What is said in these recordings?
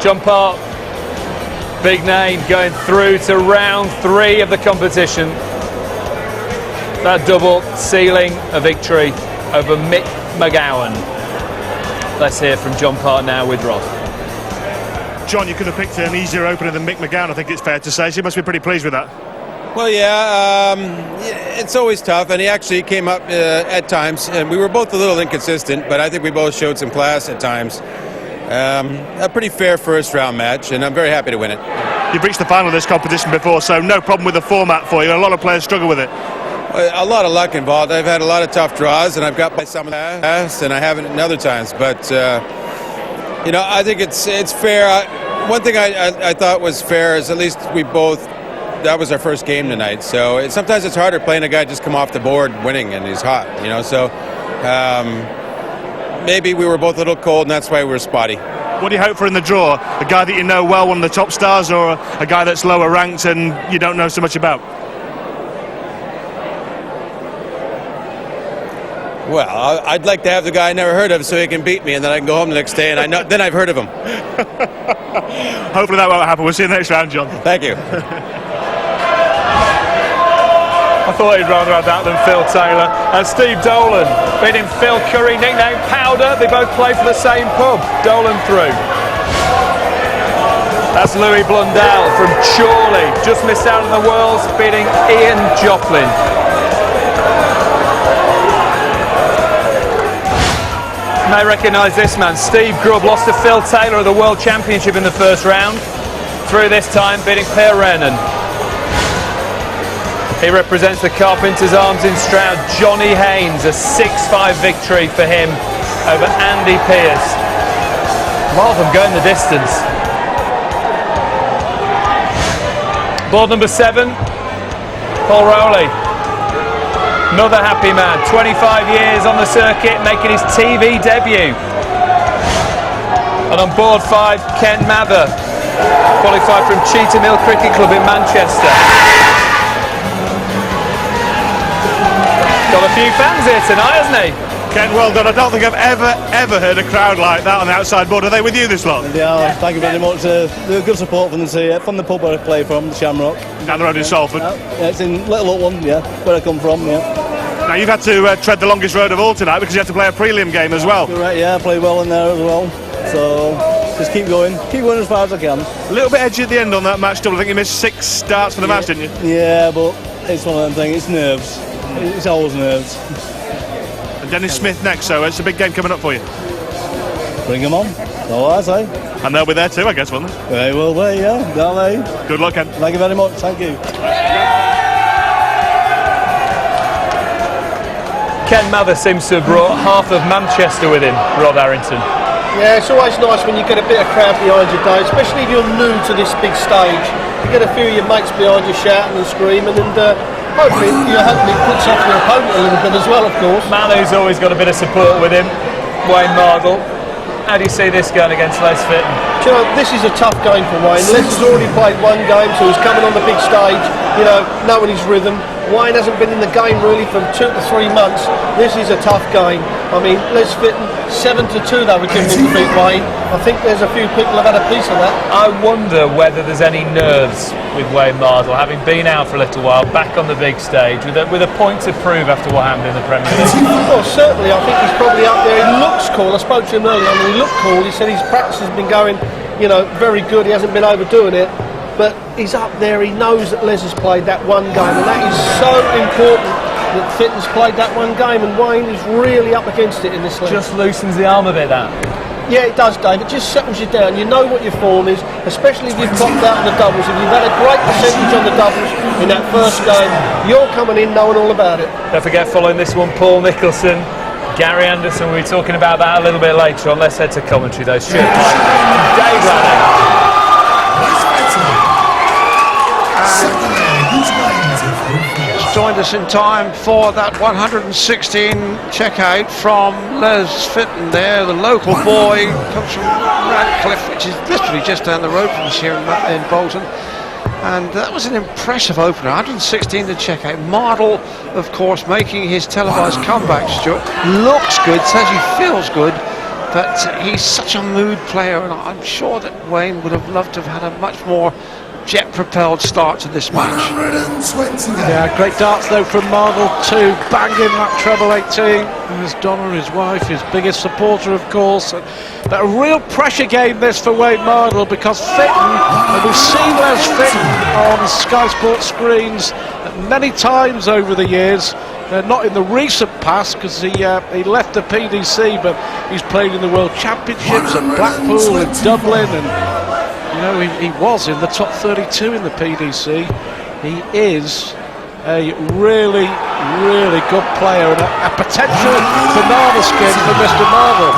John Park, big name, going through to round 3 of the competition. That double sealing a victory over Mick McGowan. Let's hear from John Park now with Rod. John, you could have picked an easier opener than Mick McGowan, I think it's fair to say, so you must be pretty pleased with that. Well, yeah, it's always tough, and he actually came up at times, and we were both a little inconsistent, but I think we both showed some class at times. A pretty fair first round match, and I'm very happy to win it. You've reached the final of this competition before, so no problem with the format for you. A lot of players struggle with it. A lot of luck involved. I've had a lot of tough draws, and I've got by some of that past, and I haven't in other times. But you know, I think it's fair. One thing I thought was fair is at least we both. That was our first game tonight, so sometimes it's harder playing a guy just come off the board winning and he's hot, you know. So maybe we were both a little cold, and that's why we were spotty. What do you hope for in the draw? A guy that you know well, one of the top stars, or a guy that's lower ranked and you don't know so much about? Well, I'd like to have the guy I never heard of so he can beat me, and then I can go home the next day and then I've heard of him. Hopefully that won't happen. We'll see you next round, John. Thank you. I thought he'd rather have that than Phil Taylor. And Steve Dolan beating Phil Curry, nicknamed Powder. They both play for the same pub. Dolan through. That's Louis Blundell from Chorley. Just missed out on the Worlds, beating Ian Joplin. You may recognise this man. Steve Grubb lost to Phil Taylor at the World Championship in the first round. Through this time, beating Per Renan. He represents the Carpenters Arms in Stroud. Johnny Haynes, a 6-5 victory for him over Andy Pearce. A lot of them going the distance. Board number 7, Paul Rowley. Another happy man, 25 years on the circuit, making his TV debut. And on board 5, Ken Mather, qualified from Cheetham Hill Cricket Club in Manchester. Got a few fans here tonight, hasn't he? Ken, well done. I don't think I've ever heard a crowd like that on the outside board. Are they with you this lot? Yeah, thank you very much. They're good support from the pub where I play from, the Shamrock. Down the road in Salford? Yeah, it's in Little Upton, yeah, where I come from, yeah. Now you've had to tread the longest road of all tonight because you had to play a prelim game as well. Right, yeah, I play well in there as well. So just keep going as far as I can. A little bit edgy at the end on that match double. I think you missed 6 starts for the match, didn't you? Yeah, but it's one of them things, it's nerves. It's always nerves. And Dennis Smith next, so it's a big game coming up for you. Bring them on, that's all I say. And they'll be there too, I guess, won't they? They will be, yeah, they'll be. Good luck, Ken. Thank you very much, thank you. Ken Mather seems to have brought half of Manchester with him, Rod Harrington. Yeah, it's always nice when you get a bit of crowd behind you, Dave, especially if you're new to this big stage. You get a few of your mates behind you shouting and screaming, and hopefully it puts off your opponent a little bit as well, of course. Manu's always got a bit of support with him. Wayne Mardle. How do you see this going against Les Fitton? Do you know, this is a tough game for Wayne. Les has already played one game, so he's coming on the big stage, you know, knowing his rhythm. Wayne hasn't been in the game really for 2 to 3 months. This is a tough game. I mean, Les Fitton, 7-2 they were giving him to beat Wayne. I think there's a few people have had a piece of that. I wonder whether there's any nerves with Wayne Mardle, having been out for a little while, back on the big stage, with a point to prove after what happened in the Premier League. Well, certainly, I think he's probably up there. He looks cool. I spoke to him earlier and he looked cool. He said his practice has been going, you know, very good. He hasn't been overdoing it. But he's up there, he knows that Les has played that one game, and that is so important that Fitton's played that one game, and Wayne is really up against it in this league. Just loosens the arm a bit, that. Yeah, it does, Dave. It just settles you down. You know what your form is, especially if you've topped out on the doubles. If you've had a great percentage on the doubles in that first game, you're coming in knowing all about it. Don't forget, following this one, Paul Nicholson, Gary Anderson. We'll be talking about that a little bit later on. Let's head to commentary, those ships. Dave Lanning. Joined us in time for that 116 checkout from Les Fitton there, the local boy, comes from Radcliffe, which is literally just down the road from us here in Bolton. And that was an impressive opener, 116 to checkout. Mardle, of course, making his televised comeback, Stuart. Looks good, says he feels good. but he's such a mood player, and I'm sure that Wayne would have loved to have had a much more jet-propelled start to this match. Yeah, great darts though from Mardle too, banging that treble 18. There's Donna, his wife, his biggest supporter of course. But a real pressure game this for Wayne Mardle, because Fitton, and we've seen Les Fitton on Sky Sports screens many times over the years, not in the recent past because he left the PDC, but he's played in the World Championships at Blackpool and Dublin, and you know, he was in the top 32 in the PDC. He is a really, really good player and a potential banana skin for Mr. Mardle.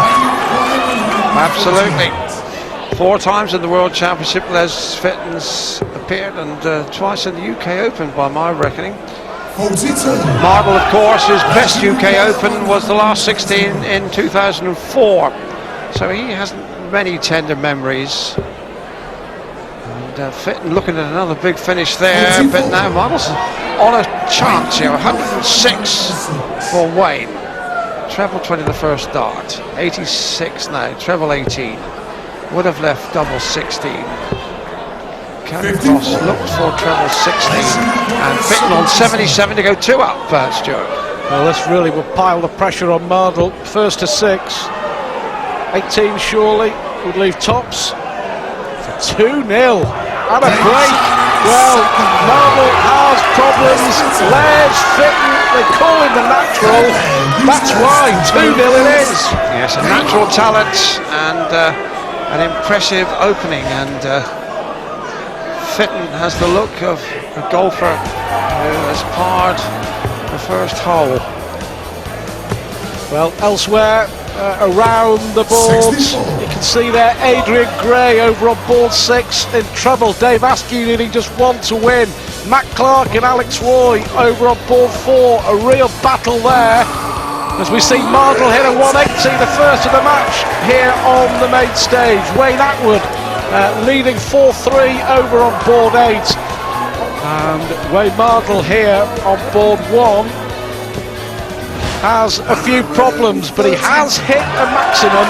Absolutely. 4 times in the World Championship, Les Fitton's appeared, and twice in the UK Open by my reckoning. Mardle, of course, his best UK Open was the last 16 in 2004. So he hasn't many tender memories. Fitton looking at another big finish there, but now Mardle's on a chance here. 106 for Wayne. Treble 20 the first dart. 86 now, treble 18. Would have left double 16. Kevin Cross looked for treble 16, and Fitton on 77 to go 2 up, Stuart. Well, this really will pile the pressure on Mardle. First to 6. 18 surely would leave tops for 2-0. And a break. Well, Mardle has problems. Les Fitton, they call him the natural. That's why 2-0 it is. Yes, a natural talent and an impressive opening. And Fitton has the look of a golfer who has parred the first hole. Well, elsewhere around the boards, you can see there Adrian Gray over on board 6 in trouble. Dave Askew needing just 1 to win. Matt Clark and Alex Roy over on board 4. A real battle there as we see Mardle hit a 180, the first of the match here on the main stage. Wayne Atwood leading 4-3 over on board 8, and Wayne Mardle here on board 1 has a few problems, but he has hit a maximum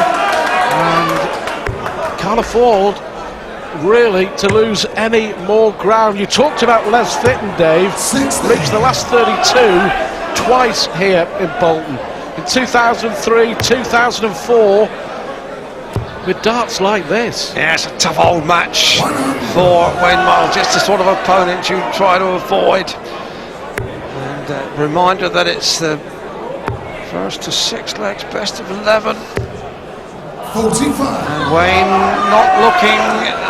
and can't afford really to lose any more ground. You talked about Les Fitton, Dave, reached the last 32 twice here in Bolton. In 2003, 2004, with darts like this. Yeah, it's a tough old match for Wayne Mardle, just the sort of opponent you try to avoid. And reminder that it's the first to 6 legs, best of 11. 45. And Wayne not looking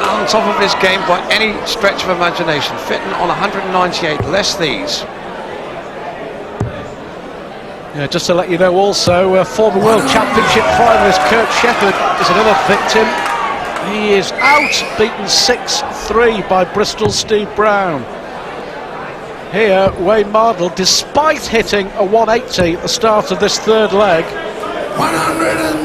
on top of his game by any stretch of imagination. Fitton on 198, less these. Yeah, just to let you know also, former World Championship finalist Kurt Shepherd is another victim. He is out, beaten 6-3 by Bristol's Steve Brown. Here, Wayne Mardle, despite hitting a 180 at the start of this third leg,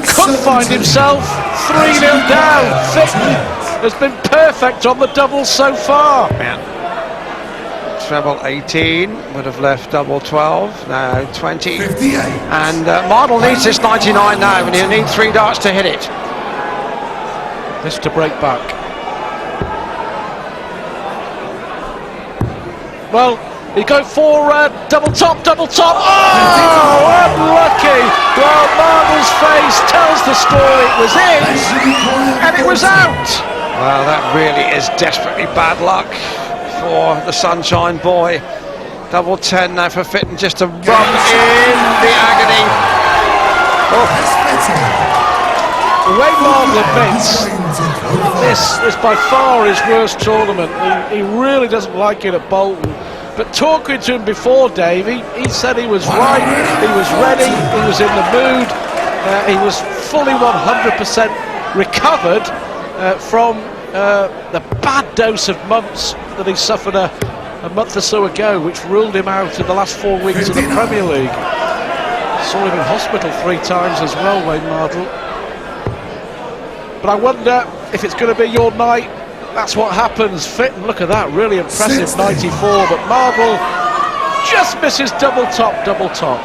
could find himself 3-0 down. Fitton has been perfect on the doubles so far. Yeah. Treble 18 would have left double 12, now 20. 58. And Mardle needs this 99 now, and he'll need 3 darts to hit it. This to break back. Well, he go for double top, double top. Oh, unlucky. Well, Mardle's face tells the story. It was in, and it was out. Well, that really is desperately bad luck for the Sunshine Boy. Double 10 now for Fitton, just to run in the agony. Wayne Mardle admits this by far his worst tournament. He really doesn't like it at Bolton. But talking to him before, Dave, he said he was right, he was ready, he was in the mood, he was fully 100% recovered from the bad dose of mumps that he suffered a month or so ago, which ruled him out in the last 4 weeks of the Premier League. Saw him in hospital 3 times as well, Wayne Mardle. But I wonder if it's going to be your night. That's what happens. Fitton, look at that, really impressive 94, but Mardle just misses double top, double top.